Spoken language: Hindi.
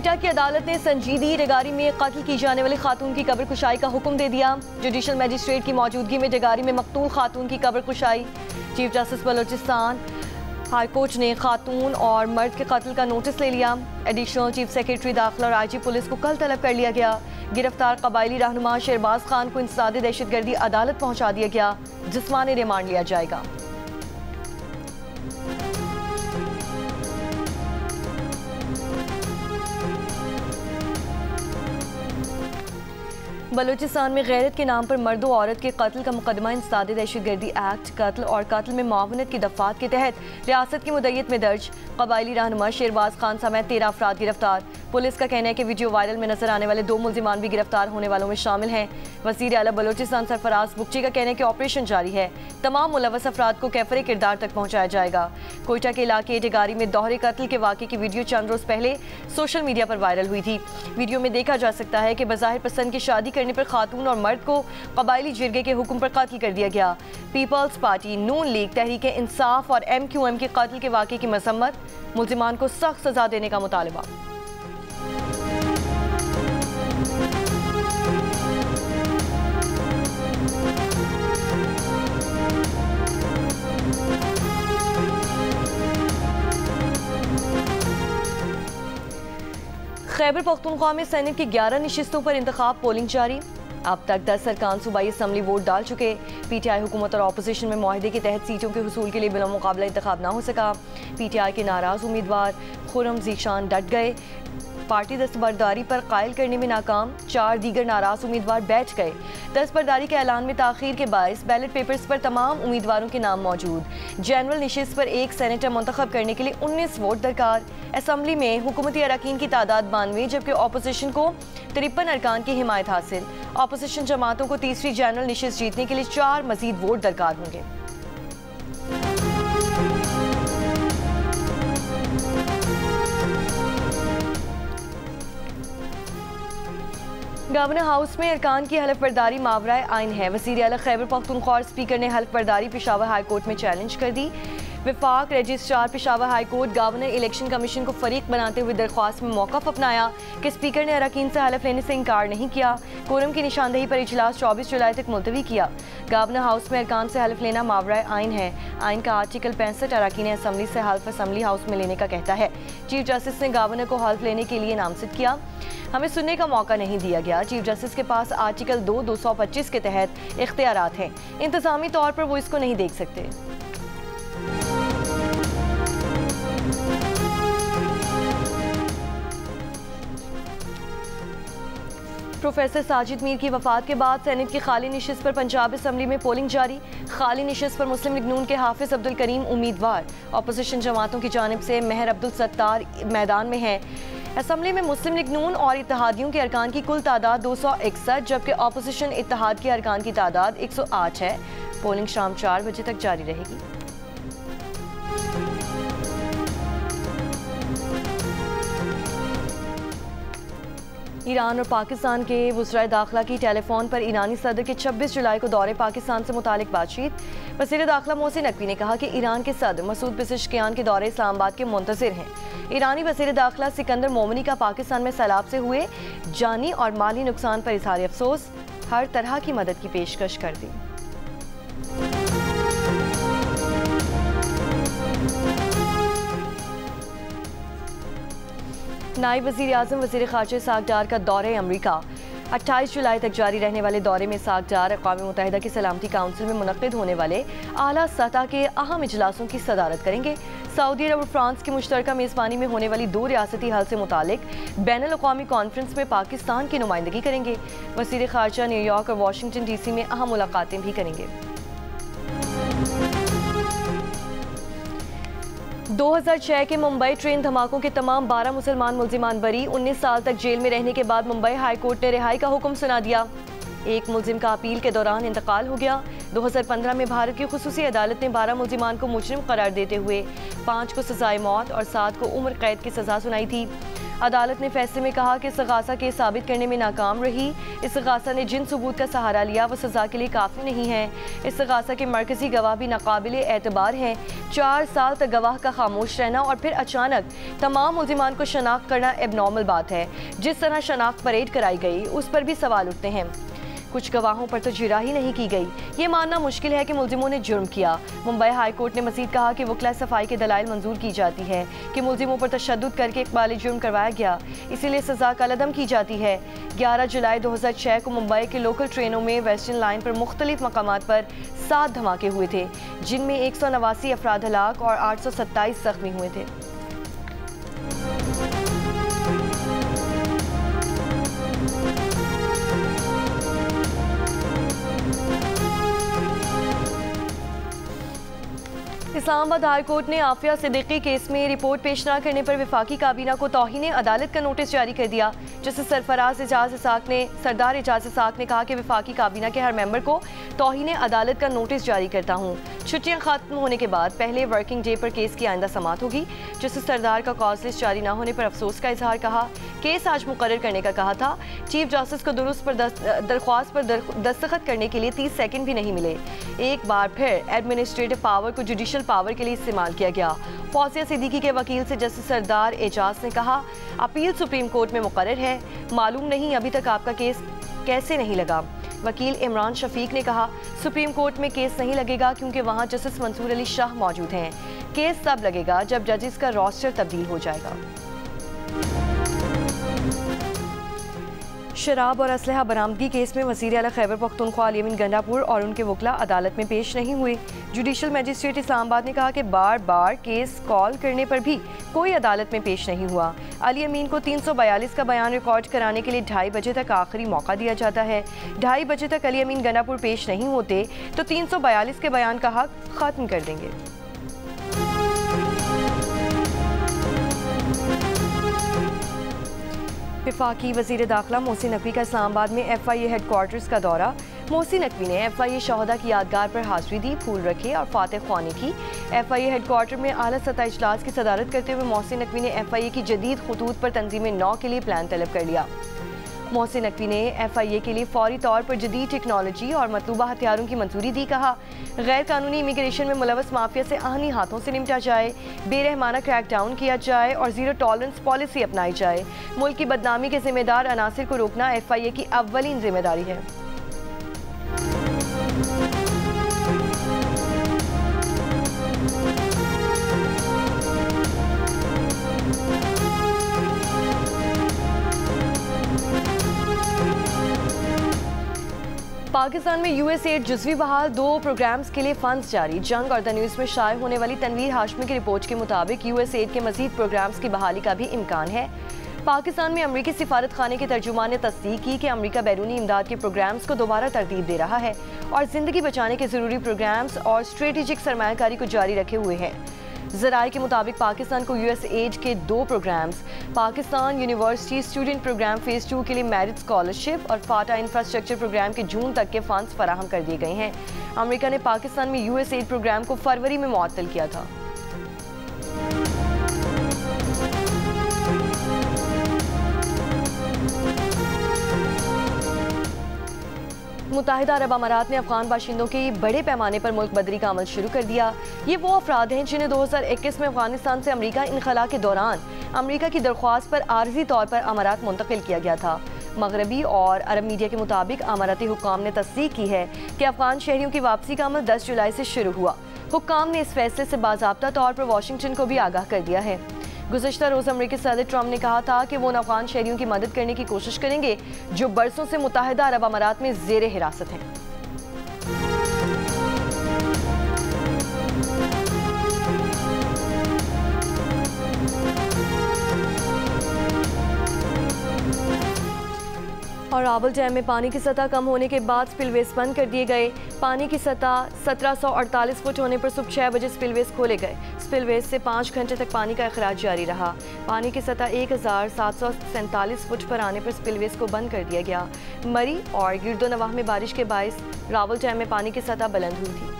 कोयटा की अदालत ने संजीदी डगारी में कत्ल की जाने वाली खातून की कब्र कुशाई का हुक्म दे दिया। जुडिशल मजिस्ट्रेट की मौजूदगी में डगारी में मकतूल खातून की कब्र कुशाई। Chief justice Balochistan high court ने खातून और मर्द के कत्ल का नोटिस ले लिया। एडिशनल चीफ सेक्रेटरी दाखिला और IG पुलिस को कल तलब कर लिया गया। गिरफ्तार कबायली रहनुमा शहबाज खान को इंसदाद दहशतगर्दी अदालत पहुंचा दिया गया। जिस्मानी रिमांड लिया जाएगा। बलूचिस्तान में गैरत के नाम पर मर्द और औरत के कत्ल का मुकदमा इंसदाद दहशतगर्दी एक्ट, कत्ल और कत्ल में मुआवनत की दफात के तहत रियासत की मुद्दत में दर्ज। कबायली रहनुमा शहबाज खान समेत 13 अफराद गिरफ्तार। पुलिस का कहना है कि वीडियो वायरल में नजर आने वाले 2 मुल्जिमान भी गिरफ्तार होने वालों में शामिल हैं। वज़ीर आला बलूचिस्तान सरफराज बुगची का कहना है कि ऑपरेशन जारी है। तमाम मुलव्वस अफराद को कैफरे किरदार तक पहुंचाया जाएगा। कोयटा के इलाके डगारी में दोहरे कत्ल के वाक़े की वीडियो चंद रोज पहले सोशल मीडिया पर वायरल हुई थी। वीडियो में देखा जा सकता है कि बज़ाहिर पसंद की शादी करने पर खातून और मर्द को कबायली जिरगे के हुक्म पर कत्ल कर दिया गया। पीपल्स पार्टी, नून लीग, तहरीक इंसाफ और MQM के कत्ल के वाक़े की मजम्मत, मुल्जिमान को सख्त सजा देने का मुतालबा। खैबर पख्तूनख्वा में सेनेट की 11 नशिस्तों पर इंतखाब पोलिंग जारी। अब तक 10 अरकान सूबाई असम्बली वोट डाल चुके। PTI हुकूमत और अपोजिशन में मुआहदे के तहत सीटों के हुसूल के लिए बिला मुकाबला इंतखाब ना हो सका। PTI के नाराज उम्मीदवार खुर्रम ज़ीशान डट गए। पार्टी दस्तबरदारी पर कायल करने में नाकाम। 4 दीगर नाराज उम्मीदवार बैठ गए। दस्तबरदारी के ऐलान में ताखीर के बायस बैलेट पेपर्स पर तमाम उम्मीदवारों के नाम मौजूद। जनरल नशिस्त पर 1 सेनेटर मुंतखब करने के लिए 19 वोट दरकार। असम्बली में हुकूमती अरकान की तादाद 92 जबकि अपोजिशन को 53 अरकान की हिमायत हासिल। अपोजिशन जमातों को तीसरी जनरल नशिस्त जीतने के लिए 4 मजीद वोट दरकार होंगे। गवर्नर हाउस में अरकान की हलफ बर्दारी मावराए आइन है। वज़ीर आला खैबर पख्तूनख्वा और स्पीकर ने हलफ बर्दारी पेशावर हाई कोर्ट में चैलेंज कर दी। विफाक registrar Peshawar high court governor election commission को फरीक बनाते हुए दरख्वास्त में मौक़िफ़ अपनाया कि स्पीकर ने अरकान से हलफ लेने से इनकार नहीं किया। कोरम की निशानदही पर इजलास 24 जुलाई तक मुलतवी किया। गवर्नर हाउस में अरकान से हलफ लेना मावराए आइन है। आइन का आर्टिकल 65 अरकान असम्बली से हल्फ असम्बली हाउस में लेने का कहता है। चीफ जस्टिस ने गवर्नर को हल्फ लेने के लिए नामजद किया। हमें सुनने का मौका नहीं दिया गया। चीफ जस्टिस के पास आर्टिकल 225 के तहत इख्तियारात हैं। इंतजामी तौर पर वो इसको नहीं देख सकते। प्रोफेसर साजिद मीर की वफात के बाद सेनेट की खाली नशिस्त पर पंजाब असम्बली में पोलिंग जारी। खाली नशिस्त पर मुस्लिम लीग नून के हाफिज अब्दुल करीम उम्मीदवार। अपोजिशन जमातों की जानिब से महर अब्दुल सत्तार मैदान में हैं। असम्बली में मुस्लिम लीग नून और इत्तेहादियों के अरकान की कुल तादाद 261 जबकि अपोजिशन इत्तेहाद के अरकान की तादाद 108 है। पोलिंग शाम 4 बजे तक जारी रहेगी। ईरान और पाकिस्तान के वज़राए दाखिला की टेलीफोन पर ईरानी सदर के 26 जुलाई को दौरे पाकिस्तान से मुतालिक बातचीत। वज़ीर दाखिला मोहसिन नकवी ने कहा कि ईरान के सदर मसूद पेज़ेश्कियान के दौरे इस्लामाबाद के मुंतज़िर हैं। ईरानी वज़ीर दाखिला सिकंदर मोमिनी का पाकिस्तान में सैलाब से हुए जानी और माली नुकसान पर इज़हार अफसोस। हर तरह की मदद की पेशकश कर दी। नायब वज़ीर आज़म वज़ीर ख़ारजा इसहाक़ डार का दौरे अमरीका। 28 जुलाई तक जारी रहने वाले दौरे में इसहाक़ डार अक़वाम मुत्तहिदा की सलामती काउंसिल में मुनक़्क़िद होने वाले आला सतह के अहम इजलासों की सदारत करेंगे। सऊदी अरब और फ्रांस की मुश्तरका मेज़बानी में होने वाली 2 रियासती हल से मुतालिक बैनुल-अक़वामी कॉन्फ्रेंस में पाकिस्तान की नुमाइंदगी करेंगे। वज़ीर ख़ारजा न्यूयॉर्क और वाशिंगटन DC में अहम मुलाकातें भी करेंगे। 2006 के मुंबई ट्रेन धमाकों के तमाम 12 मुसलमान मुल्जिमान बरी। 19 साल तक जेल में रहने के बाद मुंबई हाई कोर्ट ने रिहाई का हुक्म सुना दिया। एक मुल्जिम का अपील के दौरान इंतकाल हो गया। 2015 में भारत की खुसूसी अदालत ने 12 मुल्जिमान को मुजरिम करार देते हुए 5 को सजाए मौत और 7 को उम्र कैद की सजा सुनाई थी। अदालत ने फैसले में कहा कि इस्तग़ासा केस साबित करने में नाकाम रही। इस्तग़ासा ने जिन सबूत का सहारा लिया वो सज़ा के लिए काफ़ी नहीं है। इस्तग़ासा के मरकज़ी गवाह भी नाकाबिल एतबार हैं। 4 साल तक गवाह का खामोश रहना और फिर अचानक तमाम मुल्ज़िमान को शनाख्त करना एबनॉर्मल बात है। जिस तरह शनाख्त परेड कराई गई उस पर भी सवाल उठते हैं। कुछ गवाहों पर तो जिरह नहीं की गई। ये मानना मुश्किल है कि मुल्जिमों ने जुर्म किया। मुंबई हाई कोर्ट ने मज़ीद कहा कि वकला सफाई के दलाइल मंजूर की जाती है कि मुल्जिमों पर तशद्दुद करके इकबाल जुर्म करवाया गया, इसीलिए सज़ा कलअदम की जाती है। 11 जुलाई 2006 को मुंबई के लोकल ट्रेनों में वेस्टर्न लाइन पर मुख्तलिफ मकामात पर 7 धमाके हुए थे, जिनमें 189 अफराद हलाक और 827 जख्मी हुए थे। इस्लामाबाद हाई कोर्ट ने आफिया सिद्दीकी केस में रिपोर्ट पेश न करने पर वफाकी काबीना को तौहीन अदालत का नोटिस जारी कर दिया। जस्टिस सरदार एजाज इसाक ने कहा कि वफाकी काबीना के हर मेंबर को तौहीन अदालत का नोटिस जारी करता हूँ। छुट्टियाँ खत्म होने के बाद पहले वर्किंग डे पर केस की आइंदा समाअत होगी। जस्टिस सरदार का कॉज लिस्ट जारी न होने पर अफसोस का इजहार, कहा केस आज मुकर्रर करने का कहा था। चीफ जस्टिस को दुरुस्त पर दरख्वास्त पर दस्तखत करने के लिए 30 सेकंड भी नहीं मिले। एक बार फिर एडमिनिस्ट्रेटिव पावर को जुडिशल पावर के लिए इस्तेमाल किया गया। फौजिया सिद्दीकी के वकील से जस्टिस सरदार एजाज ने कहा अपील सुप्रीम कोर्ट में मुकर्रर है, मालूम नहीं अभी तक आपका केस कैसे नहीं लगा। वकील इमरान शफीक ने कहा सुप्रीम कोर्ट में केस नहीं लगेगा क्योंकि वहां जस्टिस मंसूर अली शाह मौजूद हैं। केस तब लगेगा जब जजेस का रोस्टर तब्दील हो जाएगा। शराब और असलहा बरामदगी केस में वज़ीर आला खैबर पख्तूनख्वा अली अमीन गंडापुर और उनके वकला अदालत में पेश नहीं हुए। जुडिशल मजिस्ट्रेट इस्लामाबाद ने कहा कि बार बार केस कॉल करने पर भी कोई अदालत में पेश नहीं हुआ। अली अमीन को 342 का बयान रिकॉर्ड कराने के लिए 2:30 बजे तक आखिरी मौका दिया जाता है। 2:30 बजे तक अली अमीन गंडापुर पेश नहीं होते तो 342 के बयान का हक खत्म कर देंगे। वफाकी वज़ीर दाखिला मोहसिन नकवी का इस्लामाबाद में FIA हेडक्वार्टर्स का दौरा। मोहसिन नकवी ने FIA शहदा की यादगार पर हाजिरी दी, फूल रखे और फातह ख्वानी की। FIA हेडक्वार्टर में आला सतह इजलास की सदारत करते हुए मोहसिन नकवी ने FIA की जदीद खतूत पर तंजीम 9 के लिए प्लान तलब कर लिया। मोहसिन नकवी ने FIA के लिए फौरी तौर पर जदीद टेक्नोलॉजी और मतलूबा हथियारों की मंजूरी दी। कहा गैर कानूनी इमिग्रेशन में मुलवस माफिया से आहनी हाथों से निपटा जाए, बेरहमाना क्रैकडाउन किया जाए और जीरो टॉलरेंस पॉलिसी अपनाई जाए। मुल्क की बदनामी के जिम्मेदार अनासिर को रोकना FIA की अव्वलीन जिम्मेदारी है। पाकिस्तान में USAID जुज़वी बहाल 2 प्रोग्राम्स के लिए फंड्स जारी। जंग और द न्यूज़ में शाये होने वाली तनवीर हाशमी की रिपोर्ट के मुताबिक USAID के मज़ीद प्रोग्राम्स की बहाली का भी इम्कान है। पाकिस्तान में अमरीकी सिफारत खाने के तर्जुमान ने तस्दीक की कि अमरीका बैरूनी इमदाद के प्रोग्राम्स को दोबारा तरतीब दे रहा है और ज़िंदगी बचाने के ज़रूरी प्रोग्राम्स और स्ट्रेटेजिक सरमायाकारी को जारी रखे हुए है। ज़राए के मुताबिक पाकिस्तान को USAID के 2 programmes, Pakistan university student programme phase 2 के लिए मेरिट स्कॉलरशिप और फाटा इंफ्रास्ट्रक्चर प्रोग्राम के जून तक के फंड्स फराहम कर दिए गए हैं। अमेरिका ने पाकिस्तान में USAID प्रोग्राम को फरवरी में मुअत्तल किया था। मुत्तहिदा अरब अमारात ने अफगान बाशिंदों की बड़े पैमाने पर मुल्क बदरी का अमल शुरू कर दिया। ये वो अफराद हैं जिन्हें 2021 में अफगानिस्तान से अमरीका इनखला के दौरान अमरीका की दरख्वास्त पर आर्जी तौर पर अमारात मुंतकिल किया गया था। मगरबी और अरब मीडिया के मुताबिक अमाराती हुक्काम ने तस्दीक की है कि अफगान शहरियों की वापसी का अमल 10 जुलाई से शुरू हुआ। हुक्काम ने इस फैसले से बाज़ाब्ता तौर पर वाशिंगटन को भी आगाह कर दिया है। गुज़श्ता रोज़ अमरीकी सदर ट्रंप ने कहा था कि वो उन अफगान शहरियों की मदद करने की कोशिश करेंगे जो बरसों से मुत्तहिदा अरब अमारात में ज़ेरे हिरासत हैं। और रावल डैम में पानी की सतह कम होने के बाद स्पिलवेज बंद कर दिए गए। पानी की सतह 1748 फुट होने पर सुबह 6 बजे स्पिलवेज खोले गए। स्पिलवेज से 5 घंटे तक पानी का अखराज जारी रहा। पानी की सतह 1747 फुट पर आने पर स्पिलवेज को बंद कर दिया गया। मरी और गिरदोनवाह में बारिश के बायस रावल डैम में पानी की सतह बुलंद हुई थी।